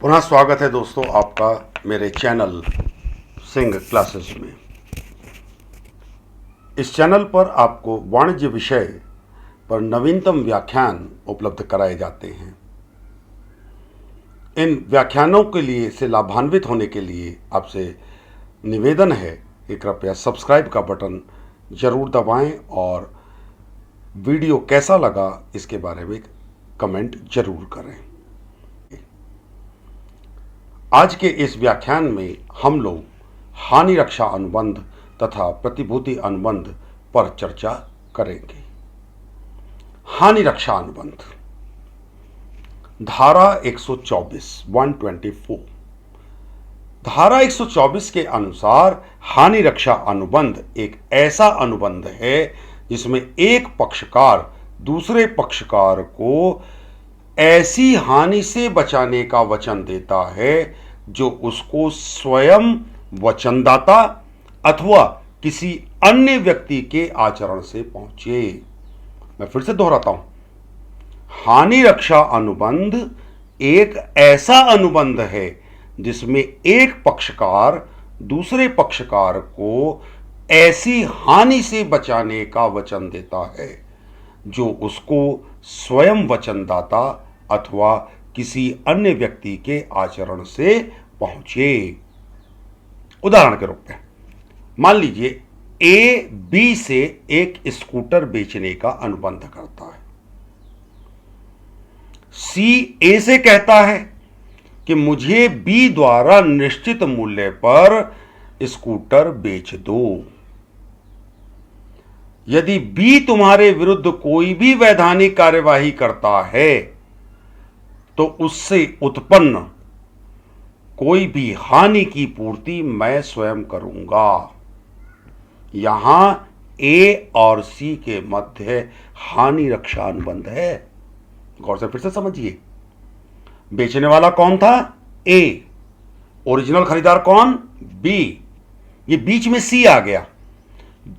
पुनः स्वागत है दोस्तों आपका मेरे चैनल सिंह क्लासेस में। इस चैनल पर आपको वाणिज्य विषय पर नवीनतम व्याख्यान उपलब्ध कराए जाते हैं। इन व्याख्यानों के लिए से लाभान्वित होने के लिए आपसे निवेदन है कि कृपया सब्सक्राइब का बटन जरूर दबाएं और वीडियो कैसा लगा इसके बारे में कमेंट जरूर करें। आज के इस व्याख्यान में हम लोग हानि रक्षा अनुबंध तथा प्रतिभूति अनुबंध पर चर्चा करेंगे। हानि रक्षा अनुबंध धारा 124 धारा 124 के अनुसार हानि रक्षा अनुबंध एक ऐसा अनुबंध है जिसमें एक पक्षकार दूसरे पक्षकार को ऐसी हानि से बचाने का वचन देता है जो उसको स्वयं वचनदाता अथवा किसी अन्य व्यक्ति के आचरण से पहुंचे। मैं फिर से दोहराता हूं, हानि रक्षा अनुबंध एक ऐसा अनुबंध है जिसमें एक पक्षकार दूसरे पक्षकार को ऐसी हानि से बचाने का वचन देता है जो उसको स्वयं वचनदाता अथवा किसी अन्य व्यक्ति के आचरण से पहुंचे। उदाहरण के रूप में मान लीजिए ए बी से एक स्कूटर बेचने का अनुबंध करता है। सी ए से कहता है कि मुझे बी द्वारा निश्चित मूल्य पर स्कूटर बेच दो। यदि बी तुम्हारे विरुद्ध कोई भी वैधानिक कार्यवाही करता है तो उससे उत्पन्न कोई भी हानि की पूर्ति मैं स्वयं करूंगा। यहां ए और सी के मध्य हानि रक्षा अनुबंध है। गौर से फिर से समझिए, बेचने वाला कौन था? ए। ओरिजिनल खरीदार कौन? बी। ये बीच में सी आ गया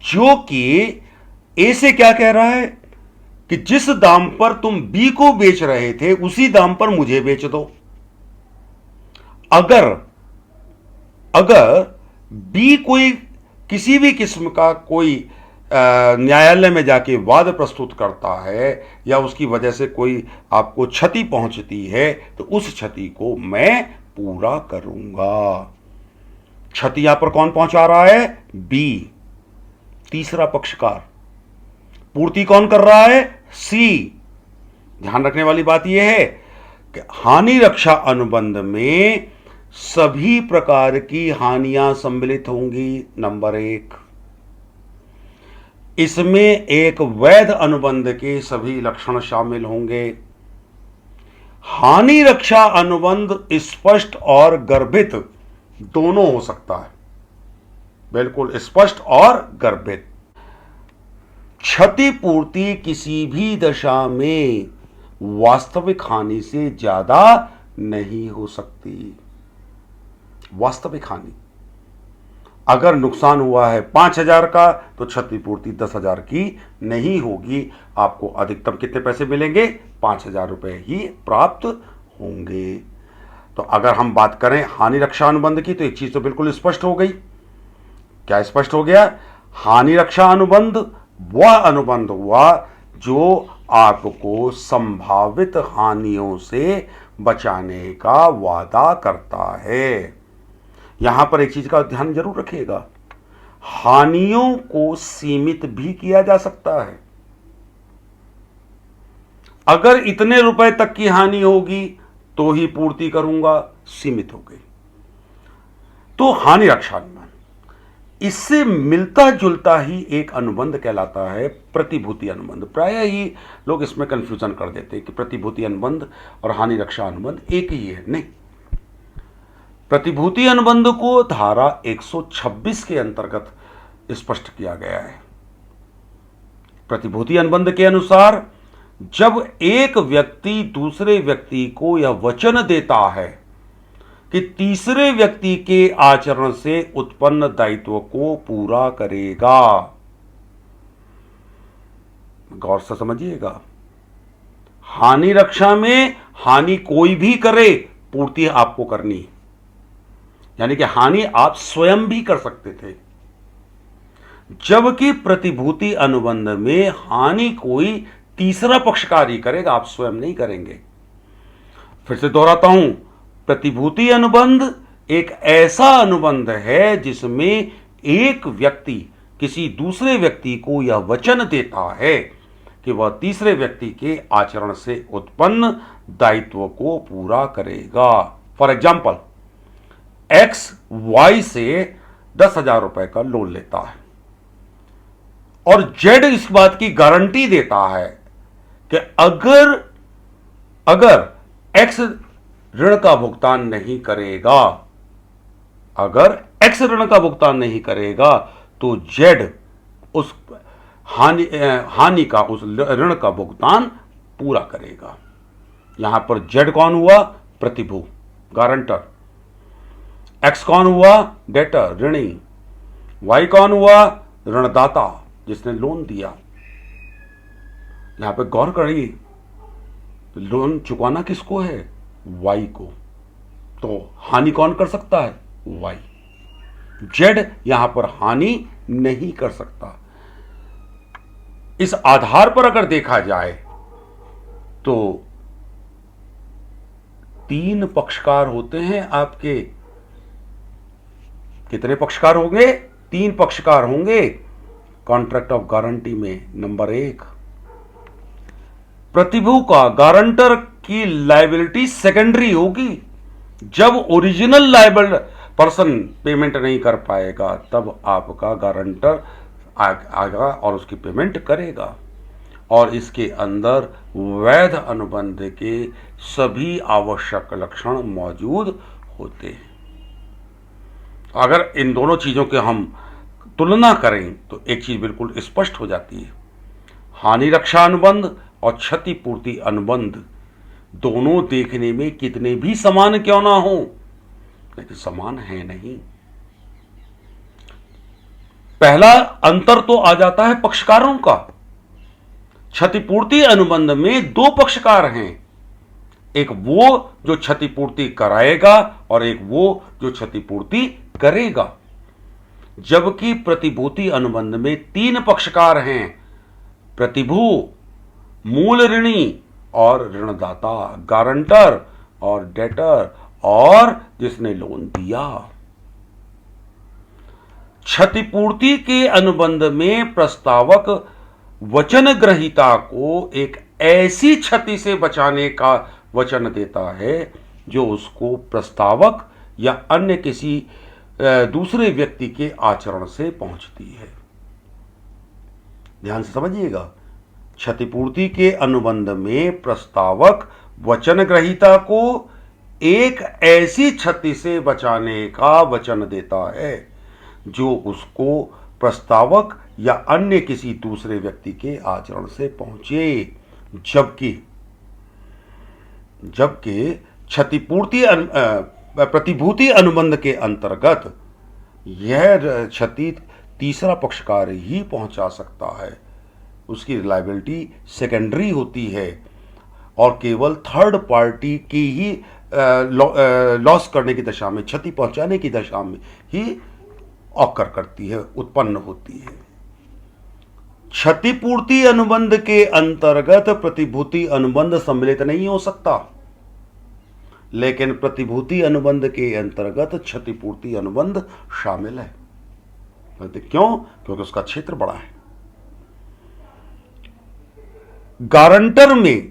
जो कि ए से क्या कह रहा है कि जिस दाम पर तुम बी को बेच रहे थे उसी दाम पर मुझे बेच दो। अगर बी कोई किसी भी किस्म का कोई न्यायालय में जाके वाद प्रस्तुत करता है या उसकी वजह से कोई आपको क्षति पहुंचती है तो उस क्षति को मैं पूरा करूंगा। क्षति यहां पर कौन पहुंचा रहा है? बी। तीसरा पक्षकार। पूर्ति कौन कर रहा है? सी। ध्यान रखने वाली बात यह है कि हानि रक्षा अनुबंध में सभी प्रकार की हानियां सम्मिलित होंगी। नंबर एक, इसमें एक वैध अनुबंध के सभी लक्षण शामिल होंगे। हानि रक्षा अनुबंध स्पष्ट और गर्भित दोनों हो सकता है, बिल्कुल स्पष्ट और गर्भित। क्षतिपूर्ति किसी भी दशा में वास्तविक हानि से ज्यादा नहीं हो सकती। वास्तविक हानि, अगर नुकसान हुआ है 5,000 का तो क्षतिपूर्ति 10,000 की नहीं होगी। आपको अधिकतम कितने पैसे मिलेंगे? 5,000 रुपए ही प्राप्त होंगे। तो अगर हम बात करें हानि रक्षा अनुबंध की तो एक चीज तो बिल्कुल स्पष्ट हो गई। क्या स्पष्ट हो गया? हानि रक्षा अनुबंध वह अनुबंध हुआ जो आपको संभावित हानियों से बचाने का वादा करता है। यहां पर एक चीज का ध्यान जरूर रखिएगा, हानियों को सीमित भी किया जा सकता है। अगर इतने रुपए तक की हानि होगी तो ही पूर्ति करूंगा, सीमित हो गई। तो हानि रक्षा अनुबंध, इससे मिलता जुलता ही एक अनुबंध कहलाता है प्रतिभूति अनुबंध। प्रायः ही लोग इसमें कंफ्यूजन कर देते हैं कि प्रतिभूति अनुबंध और हानि रक्षा अनुबंध एक ही है। नहीं, प्रतिभूति अनुबंध को धारा 126 के अंतर्गत स्पष्ट किया गया है। प्रतिभूति अनुबंध के अनुसार जब एक व्यक्ति दूसरे व्यक्ति को यह वचन देता है कि तीसरे व्यक्ति के आचरण से उत्पन्न दायित्व को पूरा करेगा। गौर से समझिएगा, हानि रक्षा में हानि कोई भी करे पूर्ति आपको करनी है, यानी कि हानि आप स्वयं भी कर सकते थे, जबकि प्रतिभूति अनुबंध में हानि कोई तीसरा पक्षकार ही करेगा, आप स्वयं नहीं करेंगे। फिर से दोहराता हूं, प्रतिभूति अनुबंध एक ऐसा अनुबंध है जिसमें एक व्यक्ति किसी दूसरे व्यक्ति को यह वचन देता है कि वह तीसरे व्यक्ति के आचरण से उत्पन्न दायित्व को पूरा करेगा। फॉर एग्जाम्पल, एक्स वाई से 10,000 रुपए का लोन लेता है और जेड इस बात की गारंटी देता है कि अगर एक्स ऋण का भुगतान नहीं करेगा, अगर एक्स ऋण का भुगतान नहीं करेगा तो जेड उस हानि का, उस ऋण का भुगतान पूरा करेगा। यहां पर जेड कौन हुआ? प्रतिभू, गारंटर। एक्स कौन हुआ? डेटर, ऋणी। वाई कौन हुआ? ऋणदाता, जिसने लोन दिया। यहां पे गौर करिए, लोन चुकाना किसको है? वाई को। तो हानि कौन कर सकता है? वाई। जेड यहां पर हानि नहीं कर सकता। इस आधार पर अगर देखा जाए तो 3 पक्षकार होते हैं आपके। कितने पक्षकार होंगे? 3 पक्षकार होंगे कॉन्ट्रैक्ट ऑफ गारंटी में। नंबर 1, प्रतिभू का, गारंटर की लायबिलिटी सेकेंडरी होगी। जब ओरिजिनल लायबल पर्सन पेमेंट नहीं कर पाएगा तब आपका गारंटर आएगा और उसकी पेमेंट करेगा। और इसके अंदर वैध अनुबंध के सभी आवश्यक लक्षण मौजूद होते हैं। अगर इन दोनों चीजों के हम तुलना करें तो एक चीज बिल्कुल स्पष्ट हो जाती है। हानि रक्षा अनुबंध और क्षतिपूर्ति अनुबंध दोनों देखने में कितने भी समान क्यों ना हो, लेकिन समान है नहीं। पहला अंतर तो आ जाता है पक्षकारों का। क्षतिपूर्ति अनुबंध में 2 पक्षकार हैं, एक वो जो क्षतिपूर्ति कराएगा और एक वो जो क्षतिपूर्ति करेगा। जबकि प्रतिभूति अनुबंध में 3 पक्षकार हैं, प्रतिभू, मूल ऋणी और ऋणदाता, गारंटर और डेटर, और जिसने लोन दिया। क्षतिपूर्ति के अनुबंध में प्रस्तावक वचन ग्रहीता को एक ऐसी क्षति से बचाने का वचन देता है जो उसको प्रस्तावक या अन्य किसी दूसरे व्यक्ति के आचरण से पहुंचती है। ध्यान से समझिएगा, क्षतिपूर्ति के अनुबंध में प्रस्तावक वचन ग्रहीता को एक ऐसी क्षति से बचाने का वचन देता है जो उसको प्रस्तावक या अन्य किसी दूसरे व्यक्ति के आचरण से पहुंचे। जबकि क्षतिपूर्ति प्रतिभूति अनुबंध के अंतर्गत यह क्षति तीसरा पक्षकार ही पहुंचा सकता है। उसकी रिलायबिलिटी सेकेंडरी होती है और केवल थर्ड पार्टी की ही लॉस करने की दशा में, क्षति पहुंचाने की दशा में ही ऑकर करती है, उत्पन्न होती है। क्षतिपूर्ति अनुबंध के अंतर्गत प्रतिभूति अनुबंध सम्मिलित नहीं हो सकता, लेकिन प्रतिभूति अनुबंध के अंतर्गत क्षतिपूर्ति अनुबंध शामिल है। क्यों? क्योंकि उसका क्षेत्र बड़ा है। गारंटर में,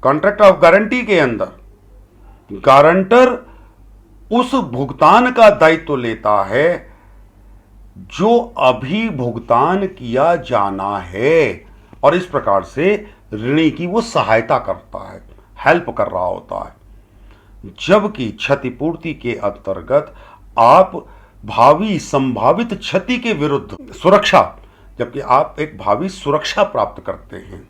कॉन्ट्रैक्ट ऑफ गारंटी के अंदर, गारंटर उस भुगतान का दायित्व लेता है जो अभी भुगतान किया जाना है, और इस प्रकार से ऋणी की वो सहायता करता है, हेल्प कर रहा होता है। जबकि क्षतिपूर्ति के अंतर्गत आप भावी संभावित क्षति के विरुद्ध सुरक्षा, जबकि आप एक भावी सुरक्षा प्राप्त करते हैं।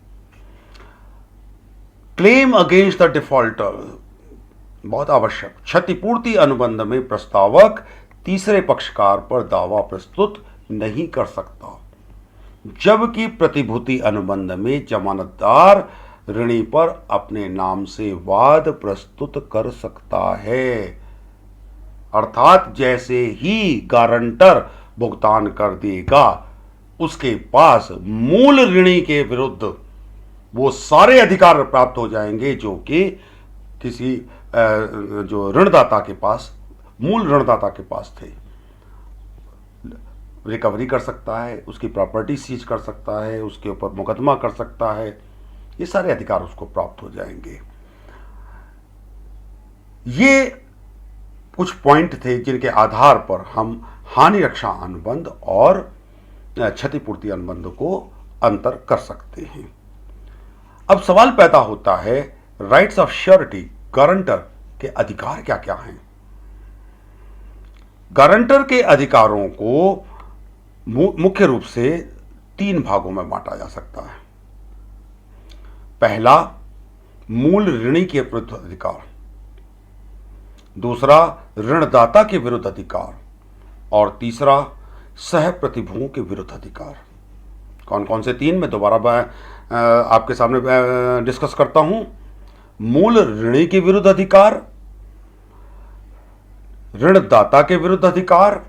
क्लेम अगेंस्ट द डिफॉल्टर बहुत आवश्यक। क्षतिपूर्ति अनुबंध में प्रस्तावक तीसरे पक्षकार पर दावा प्रस्तुत नहीं कर सकता, जबकि प्रतिभूति अनुबंध में जमानतदार ऋणी पर अपने नाम से वाद प्रस्तुत कर सकता है। अर्थात जैसे ही गारंटर भुगतान कर देगा, उसके पास मूल ऋणी के विरुद्ध वो सारे अधिकार प्राप्त हो जाएंगे जो कि किसी जो ऋणदाता के पास, मूल ऋणदाता के पास थे। रिकवरी कर सकता है, उसकी प्रॉपर्टी सीज कर सकता है, उसके ऊपर मुकदमा कर सकता है, ये सारे अधिकार उसको प्राप्त हो जाएंगे। ये कुछ पॉइंट थे जिनके आधार पर हम हानि रक्षा अनुबंध और क्षतिपूर्ति अनुबंध को अंतर कर सकते हैं। अब सवाल पैदा होता है, राइट्स ऑफ श्योरिटी, गारंटर के अधिकार क्या क्या हैं। गारंटर के अधिकारों को मुख्य रूप से 3 भागों में बांटा जा सकता है। पहला, मूल ऋणी के विरुद्ध अधिकार, दूसरा ऋणदाता के विरुद्ध अधिकार, और तीसरा सह प्रतिभुओं के विरुद्ध अधिकार। कौन कौन से 3 मैं दोबारा आपके सामने डिस्कस करता हूं। मूल ऋणी के विरुद्ध अधिकार, ऋणदाता के विरुद्ध अधिकार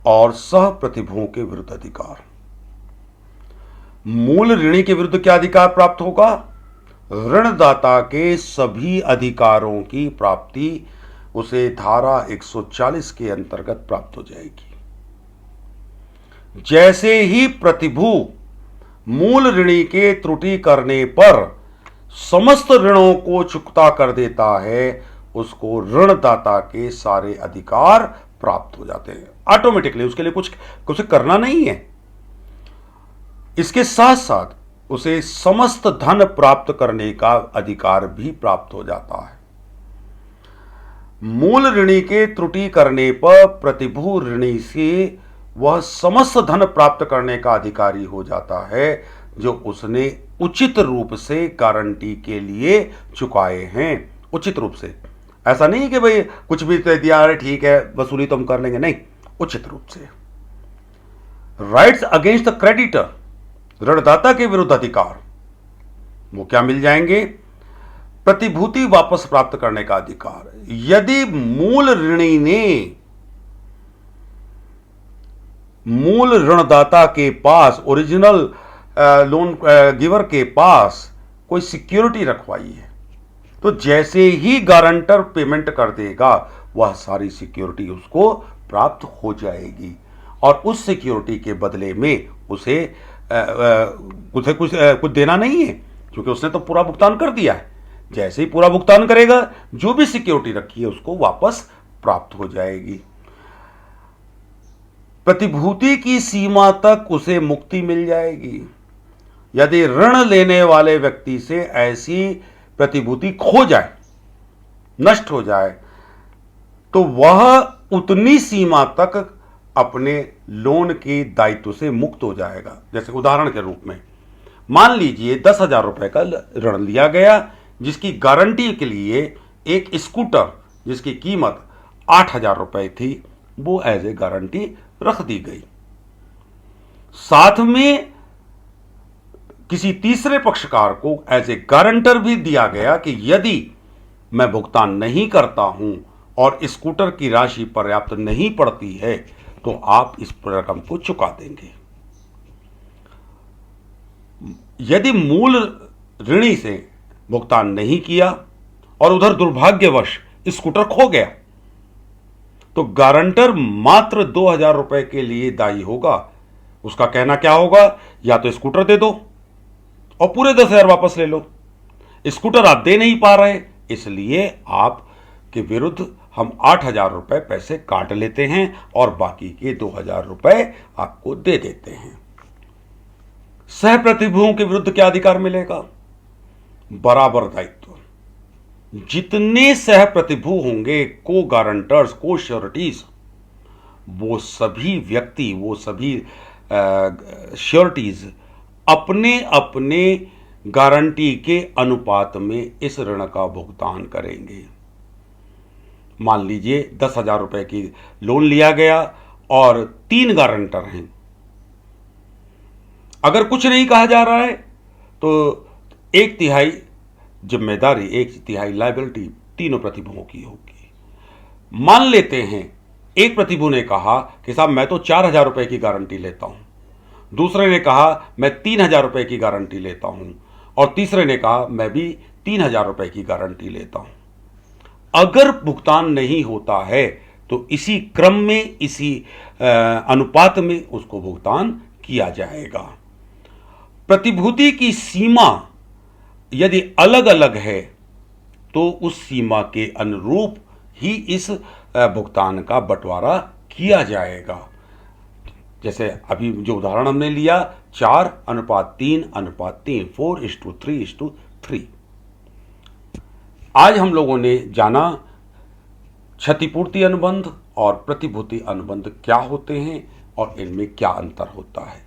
और सह प्रतिभुओं के विरुद्ध अधिकार। मूल ऋणी के विरुद्ध क्या अधिकार प्राप्त होगा? ऋणदाता के सभी अधिकारों की प्राप्ति उसे धारा 140 के अंतर्गत प्राप्त हो जाएगी। जैसे ही प्रतिभु मूल ऋणी के त्रुटि करने पर समस्त ऋणों को चुकता कर देता है, उसको ऋणदाता के सारे अधिकार प्राप्त हो जाते हैं ऑटोमेटिकली। उसके लिए कुछ करना नहीं है। इसके साथ साथ उसे समस्त धन प्राप्त करने का अधिकार भी प्राप्त हो जाता है। मूल ऋणी के त्रुटि करने पर प्रतिभु ऋणी से वह समस्त धन प्राप्त करने का अधिकारी हो जाता है जो उसने उचित रूप से गारंटी के लिए चुकाए हैं। उचित रूप से, ऐसा नहीं कि भाई कुछ भी दे दिया, अरे ठीक है वसूली तो हम कर लेंगे, नहीं, उचित रूप से। राइट्स अगेंस्ट द क्रेडिटर, ऋणदाता के विरुद्ध अधिकार, वो क्या मिल जाएंगे? प्रतिभूति वापस प्राप्त करने का अधिकार। यदि मूल ऋणी ने मूल ऋणदाता के पास, ओरिजिनल लोन गिवर के पास कोई सिक्योरिटी रखवाई है, तो जैसे ही गारंटर पेमेंट कर देगा, वह सारी सिक्योरिटी उसको प्राप्त हो जाएगी और उस सिक्योरिटी के बदले में उसे कुछ देना नहीं है, क्योंकि उसने तो पूरा भुगतान कर दिया है। जैसे ही पूरा भुगतान करेगा, जो भी सिक्योरिटी रखी है उसको वापस प्राप्त हो जाएगी। प्रतिभूति की सीमा तक उसे मुक्ति मिल जाएगी। यदि ऋण लेने वाले व्यक्ति से ऐसी प्रतिभूति खो जाए, नष्ट हो जाए, तो वह उतनी सीमा तक अपने लोन के दायित्व से मुक्त हो जाएगा। जैसे उदाहरण के रूप में मान लीजिए 10,000 रुपए का ऋण लिया गया, जिसकी गारंटी के लिए एक स्कूटर जिसकी कीमत 8,000 रुपए थी, वो एज ए गारंटी रख दी गई। साथ में किसी तीसरे पक्षकार को एज ए गारंटर भी दिया गया कि यदि मैं भुगतान नहीं करता हूं और स्कूटर की राशि पर्याप्त नहीं पड़ती है, तो आप इस रकम को चुका देंगे। यदि मूल ऋणी से भुगतान नहीं किया और उधर दुर्भाग्यवश स्कूटर खो गया, तो गारंटर मात्र 2,000 रुपए के लिए दायी होगा। उसका कहना क्या होगा? या तो स्कूटर दे दो और पूरे 10,000 वापस ले लो। स्कूटर आप दे नहीं पा रहे, इसलिए आपके विरुद्ध हम 8,000 रुपए पैसे काट लेते हैं और बाकी के 2,000 रुपए आपको दे देते हैं। सह प्रतिभुओं के विरुद्ध क्या अधिकार मिलेगा? बराबर दायित्व। जितने सह प्रतिभु होंगे, को गारंटर्स, को श्योरिटीज, वो सभी व्यक्ति, वो सभी श्योरिटीज अपने अपने गारंटी के अनुपात में इस ऋण का भुगतान करेंगे। मान लीजिए 10,000 रुपए की लोन लिया गया और 3 गारंटर हैं। अगर कुछ नहीं कहा जा रहा है तो एक तिहाई जिम्मेदारी, एक तिहाई लायबिलिटी तीनों प्रतिभुओं की होगी। मान लेते हैं एक प्रतिभु ने कहा कि साहब मैं तो 4,000 रुपए की गारंटी लेता हूं, दूसरे ने कहा मैं 3,000 रुपए की गारंटी लेता हूं, और तीसरे ने कहा मैं भी 3,000 रुपए की गारंटी लेता हूं। अगर भुगतान नहीं होता है तो इसी क्रम में, इसी अनुपात में उसको भुगतान किया जाएगा। प्रतिभूति की सीमा यदि अलग अलग है तो उस सीमा के अनुरूप ही इस भुगतान का बंटवारा किया जाएगा। जैसे अभी जो उदाहरण हमने लिया 4:3:3, 4:3:3। आज हम लोगों ने जाना क्षतिपूर्ति अनुबंध और प्रतिभूति अनुबंध क्या होते हैं और इनमें क्या अंतर होता है।